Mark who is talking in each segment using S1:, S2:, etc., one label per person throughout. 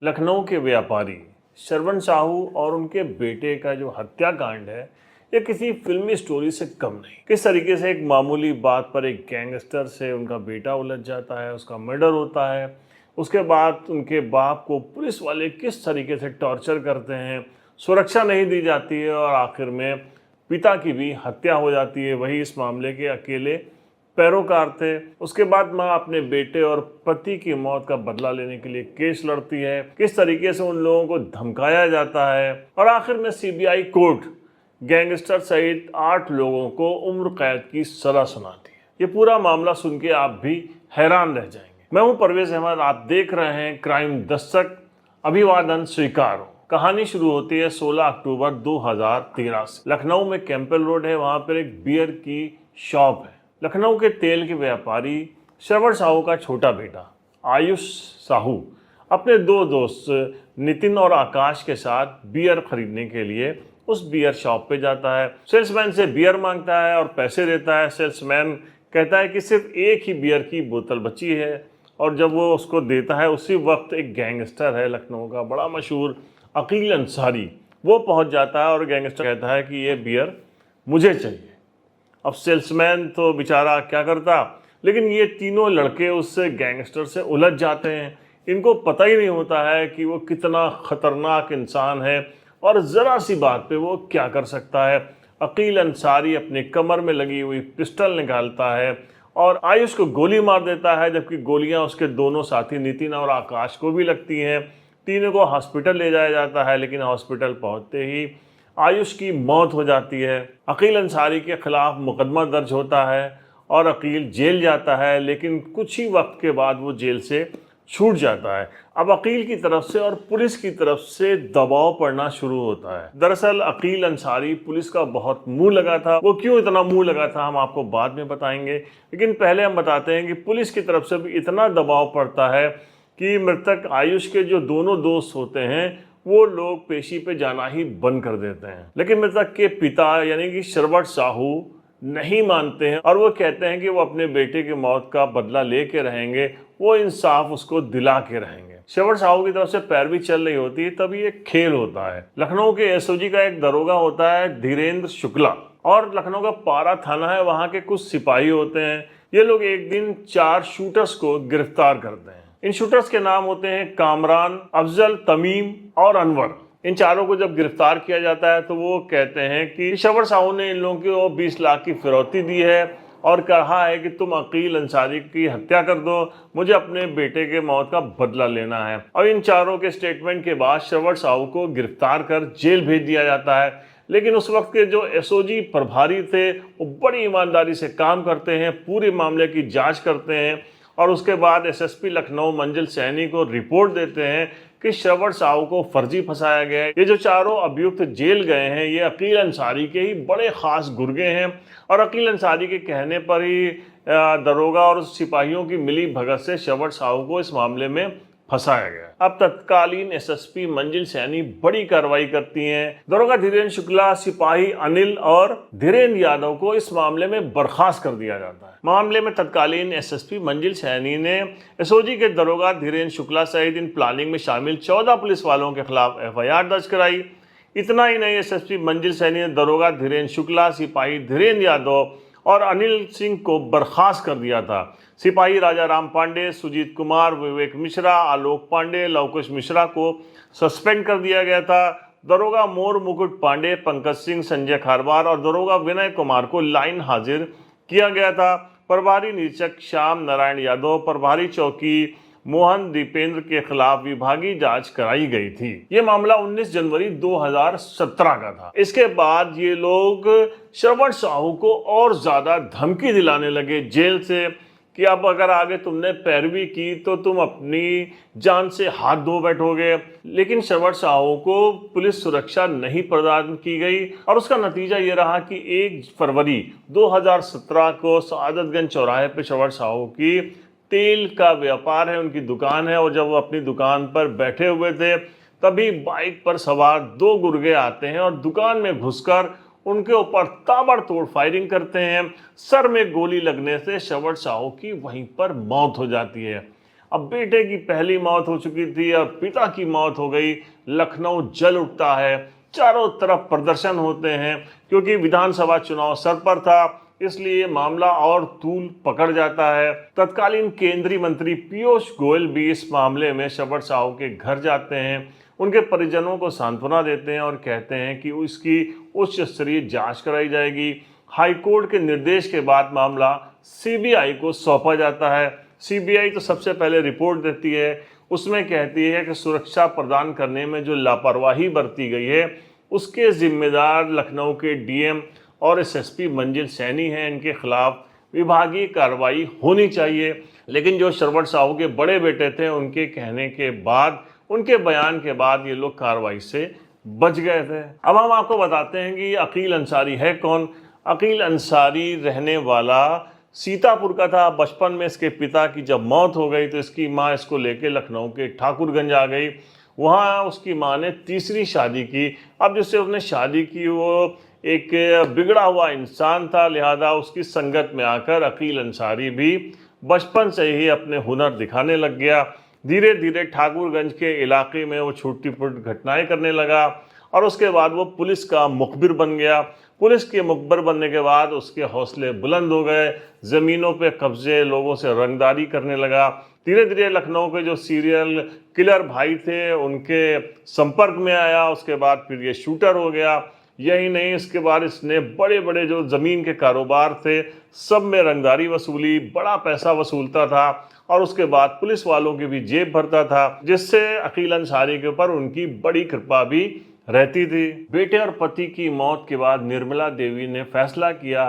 S1: लखनऊ के व्यापारी श्रवण साहू और उनके बेटे का जो हत्याकांड है, ये किसी फिल्मी स्टोरी से कम नहीं। किस तरीके से एक मामूली बात पर एक गैंगस्टर से उनका बेटा उलझ जाता है, उसका मर्डर होता है, उसके बाद उनके बाप को पुलिस वाले किस तरीके से टॉर्चर करते हैं, सुरक्षा नहीं दी जाती है और आखिर में पिता की भी हत्या हो जाती है। वही इस मामले के अकेले पैरोकार थे। उसके बाद माँ अपने बेटे और पति की मौत का बदला लेने के लिए केस लड़ती है, किस तरीके से उन लोगों को धमकाया जाता है और आखिर में सीबीआई कोर्ट गैंगस्टर सहित 8 लोगों को उम्र कैद की सजा सुनाती है। ये पूरा मामला सुन के आप भी हैरान रह जाएंगे। मैं हूं परवेज अहमद, आप देख रहे हैं क्राइम दस्तक। अभिवादन स्वीकार हो। कहानी शुरू होती है 16 अक्टूबर 2013 से। लखनऊ में कैंपल रोड है, वहां पर एक बियर की शॉप है। लखनऊ के तेल के व्यापारी श्रवण साहू का छोटा बेटा आयुष साहू अपने 2 दोस्त नितिन और आकाश के साथ बियर खरीदने के लिए उस बियर शॉप पे जाता है। सेल्समैन से बियर मांगता है और पैसे देता है। सेल्समैन कहता है कि सिर्फ एक ही बियर की बोतल बची है और जब वो उसको देता है उसी वक्त एक गैंगस्टर है लखनऊ का बड़ा मशहूर अकील अंसारी, वो पहुंच जाता है और गैंगस्टर कहता है कि ये बियर मुझे चाहिए। अब सेल्समैन तो बेचारा क्या करता, लेकिन ये तीनों लड़के उससे गैंगस्टर से उलझ जाते हैं। इनको पता ही नहीं होता है कि वो कितना ख़तरनाक इंसान है और ज़रा सी बात पे वो क्या कर सकता है। अकील अंसारी अपनी कमर में लगी हुई पिस्टल निकालता है और आयुष को गोली मार देता है, जबकि गोलियां उसके दोनों साथी नितिन और आकाश को भी लगती हैं। तीनों को हॉस्पिटल ले जाया जाता है, लेकिन हॉस्पिटल पहुंचते ही आयुष की मौत हो जाती है। अकील अंसारी के खिलाफ मुकदमा दर्ज होता है और अकील जेल जाता है, लेकिन कुछ ही वक्त के बाद वो जेल से छूट जाता है। अब अकील की तरफ से और पुलिस की तरफ से दबाव पड़ना शुरू होता है। दरअसल अकील अंसारी पुलिस का बहुत मुंह लगा था। वो क्यों इतना मुंह लगा था हम आपको बाद में बताएंगे, लेकिन पहले हम बताते हैं कि पुलिस की तरफ से भी इतना दबाव पड़ता है कि मृतक आयुष के जो दोनों दोस्त होते हैं वो लोग पेशी पे जाना ही बंद कर देते हैं। लेकिन मृतक के पिता यानी कि श्रवण साहू नहीं मानते हैं और वो कहते हैं कि वो अपने बेटे की मौत का बदला लेके रहेंगे, वो इंसाफ उसको दिला के रहेंगे। श्रवण साहू की तरफ से पैरवी चल रही होती है, तभी एक खेल होता है। लखनऊ के एसओजी का एक दरोगा होता है धीरेन्द्र शुक्ला, और लखनऊ का पारा थाना है, वहां के कुछ सिपाही होते हैं। ये लोग एक दिन 4 शूटर्स को गिरफ्तार करते हैं। इन शूटर्स के नाम होते हैं कामरान, अफजल, तमीम और अनवर। इन चारों को जब गिरफ्तार किया जाता है तो वो कहते हैं कि श्रवण साहू ने इन लोगों को 20 लाख की फिरौती दी है और कहा है कि तुम अकील अंसारी की हत्या कर दो, मुझे अपने बेटे के मौत का बदला लेना है। और इन चारों के स्टेटमेंट के बाद श्रवण साहू को गिरफ्तार कर जेल भेज दिया जाता है। लेकिन उस वक्त के जो एसओजी प्रभारी थे वो बड़ी ईमानदारी से काम करते हैं, पूरे मामले की जाँच करते हैं और उसके बाद एसएसपी लखनऊ मंजिल सैनी को रिपोर्ट देते हैं कि श्रवण साहू को फर्जी फंसाया गया है। ये जो चारों अभियुक्त जेल गए हैं ये अकील अंसारी के ही बड़े खास गुर्गे हैं और अकील अंसारी के कहने पर ही दरोगा और सिपाहियों की मिली भगत से श्रवण साहू को इस मामले में फंसाया गया। अब तत्कालीन एसएसपी मंजिल सैनी बड़ी कार्रवाई करती हैं। दरोगा धीरेन्द्र शुक्ला, सिपाही अनिल और धीरेन्द्र यादव को इस मामले में बर्खास्त कर दिया जाता है। मामले में तत्कालीन एसएसपी मंजिल सैनी ने एसओजी के दरोगा धीरेन्द्र शुक्ला सहित इन प्लानिंग में शामिल 14 पुलिस वालों के खिलाफ एफआईआर दर्ज कराई। इतना ही नहीं, एसएसपी मंजिल सैनी ने दरोगा धीरेन्द्र शुक्ला, सिपाही धीरेन्द्र यादव और अनिल सिंह को बर्खास्त कर दिया था। सिपाही राजा राम पांडे, सुजीत कुमार, विवेक मिश्रा, आलोक पांडे, लवकुश मिश्रा को सस्पेंड कर दिया गया था। दरोगा मोर मुकुट पांडे, पंकज सिंह, संजय खारवार और दरोगा विनय कुमार को लाइन हाजिर किया गया था। प्रभारी निरीक्षक श्याम नारायण यादव, प्रभारी चौकी मोहन दीपेंद्र के खिलाफ विभागीय जांच कराई गई थी। ये मामला 19 जनवरी 2017 का था। इसके बाद ये लोग श्रवण साहू को और ज्यादा धमकी दिलाने लगे जेल से कि अब अगर आगे तुमने पैरवी की तो तुम अपनी जान से हाथ धो बैठोगे। लेकिन श्रवण साहू को पुलिस सुरक्षा नहीं प्रदान की गई और उसका नतीजा ये रहा कि 1 फरवरी 2017 को सआदतगंज चौराहे पर श्रवण साहू की तेल का व्यापार है, उनकी दुकान है, और जब वो अपनी दुकान पर बैठे हुए थे तभी बाइक पर सवार 2 गुर्गे आते हैं और दुकान में घुसकर उनके ऊपर ताबड़तोड़ फायरिंग करते हैं। सर में गोली लगने से श्रवण साहू की वहीं पर मौत हो जाती है। अब बेटे की पहली मौत हो चुकी थी और पिता की मौत हो गई। लखनऊ जल उठता है, चारों तरफ प्रदर्शन होते हैं। क्योंकि विधानसभा चुनाव सर पर था, इसलिए मामला और तूल पकड़ जाता है। तत्कालीन केंद्रीय मंत्री पीयूष गोयल भी इस मामले में श्रवण साहू के घर जाते हैं, उनके परिजनों को सांत्वना देते हैं और कहते हैं कि उसकी उच्च स्तरीय जांच कराई जाएगी। हाईकोर्ट के निर्देश के बाद मामला सीबीआई को सौंपा जाता है। सीबीआई तो सबसे पहले रिपोर्ट देती है, उसमें कहती है कि सुरक्षा प्रदान करने में जो लापरवाही बरती गई है उसके जिम्मेदार लखनऊ के डीएम और एसएसपी मंजिल सैनी हैं, इनके खिलाफ विभागीय कार्रवाई होनी चाहिए। लेकिन जो श्रवण साहू के बड़े बेटे थे, उनके कहने के बाद, उनके बयान के बाद ये लोग कार्रवाई से बच गए थे। अब हम आपको बताते हैं कि अकील अंसारी है कौन। अकील अंसारी रहने वाला सीतापुर का था। बचपन में इसके पिता की जब मौत हो गई तो इसकी माँ इसको लेके लखनऊ के ठाकुरगंज आ गई। वहाँ उसकी माँ ने तीसरी शादी की। अब जिससे उसने शादी की वो एक बिगड़ा हुआ इंसान था, लिहाजा उसकी संगत में आकर अकील अंसारी भी बचपन से ही अपने हुनर दिखाने लग गया। धीरे धीरे ठाकुरगंज के इलाके में वो छोटी छोटी घटनाएं करने लगा और उसके बाद वो पुलिस का मुखबिर बन गया। पुलिस के मुखबिर बनने के बाद उसके हौसले बुलंद हो गए, ज़मीनों पे कब्जे, लोगों से रंगदारी करने लगा। धीरे धीरे लखनऊ के जो सीरियल किलर भाई थे उनके संपर्क में आया। उसके बाद फिर ये शूटर हो गया। यही नहीं, इसके बाद इसने बड़े बड़े जो ज़मीन के कारोबार थे सब में रंगदारी वसूली, बड़ा पैसा वसूलता था और उसके बाद पुलिस वालों की भी जेब भरता था, जिससे अकील अंसारी के ऊपर उनकी बड़ी कृपा भी रहती थी। बेटे और पति की मौत के बाद निर्मला देवी ने फैसला किया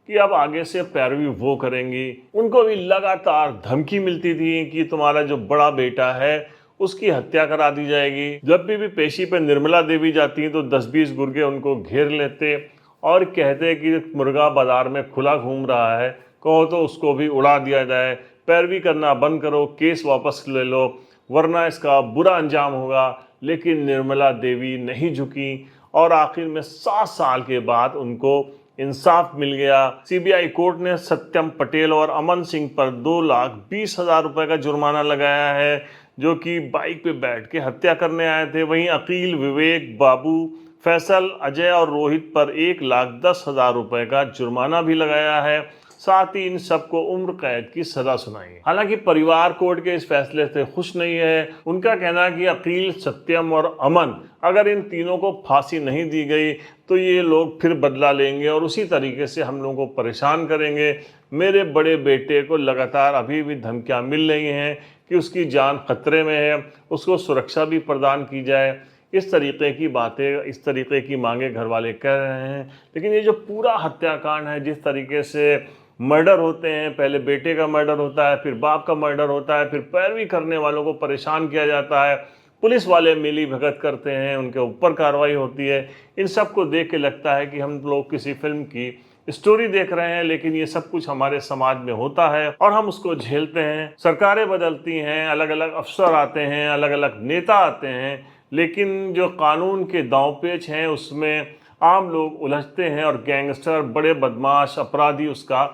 S1: कि अब आगे से पैरवी वो करेंगी। उनको भी लगातार धमकी मिलती थी कि तुम्हारा जो बड़ा बेटा है उसकी हत्या करा दी जाएगी। जब भी पेशी पे निर्मला देवी जाती तो 10-20 गुर्गे उनको घेर लेते और कहते कि मुर्गा बाजार में खुला घूम रहा है, कहो तो उसको भी उड़ा दिया जाए, पैरवी करना बंद करो, केस वापस ले लो वरना इसका बुरा अंजाम होगा। लेकिन निर्मला देवी नहीं झुकी और आखिर में 7 साल के बाद उनको इंसाफ मिल गया। सीबीआई कोर्ट ने सत्यम पटेल और अमन सिंह पर 2,20,000 रुपए का जुर्माना लगाया है, जो कि बाइक पे बैठ के हत्या करने आए थे। वहीं अकील, विवेक, बाबू, फैसल, अजय और रोहित पर 1,10,000 रुपए का जुर्माना भी लगाया है। साथ ही इन सबको उम्र कैद की सजा सुनाई है। हालांकि परिवार कोर्ट के इस फैसले से खुश नहीं है। उनका कहना है कि अकील, सत्यम और अमन, अगर इन तीनों को फांसी नहीं दी गई तो ये लोग फिर बदला लेंगे और उसी तरीके से हम लोगों को परेशान करेंगे। मेरे बड़े बेटे को लगातार अभी भी धमकियां मिल रही हैं कि उसकी जान खतरे में है, उसको सुरक्षा भी प्रदान की जाए। इस तरीके की बातें, इस तरीके की मांगे घर वाले कर रहे हैं। लेकिन ये जो पूरा हत्याकांड है, जिस तरीके से मर्डर होते हैं, पहले बेटे का मर्डर होता है, फिर बाप का मर्डर होता है, फिर पैरवी करने वालों को परेशान किया जाता है, पुलिस वाले मिली भगत करते हैं, उनके ऊपर कार्रवाई होती है। इन सब को देख के लगता है कि हम लोग किसी फिल्म की स्टोरी देख रहे हैं, लेकिन ये सब कुछ हमारे समाज में होता है और हम उसको झेलते हैं। सरकारें बदलती हैं, अलग अलग अफसर आते हैं, अलग अलग नेता आते हैं, लेकिन जो कानून के दांवपेच हैं उसमें आम लोग उलझते हैं और गैंगस्टर, बड़े बदमाश अपराधी उसका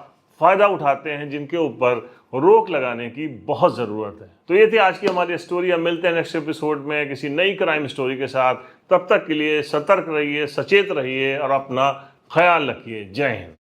S1: फ़ायदा उठाते हैं, जिनके ऊपर रोक लगाने की बहुत ज़रूरत है। तो ये थी आज की हमारी स्टोरी। हम मिलते हैं नेक्स्ट एपिसोड में किसी नई क्राइम स्टोरी के साथ। तब तक के लिए सतर्क रहिए, सचेत रहिए और अपना ख्याल रखिए। जय हिंद।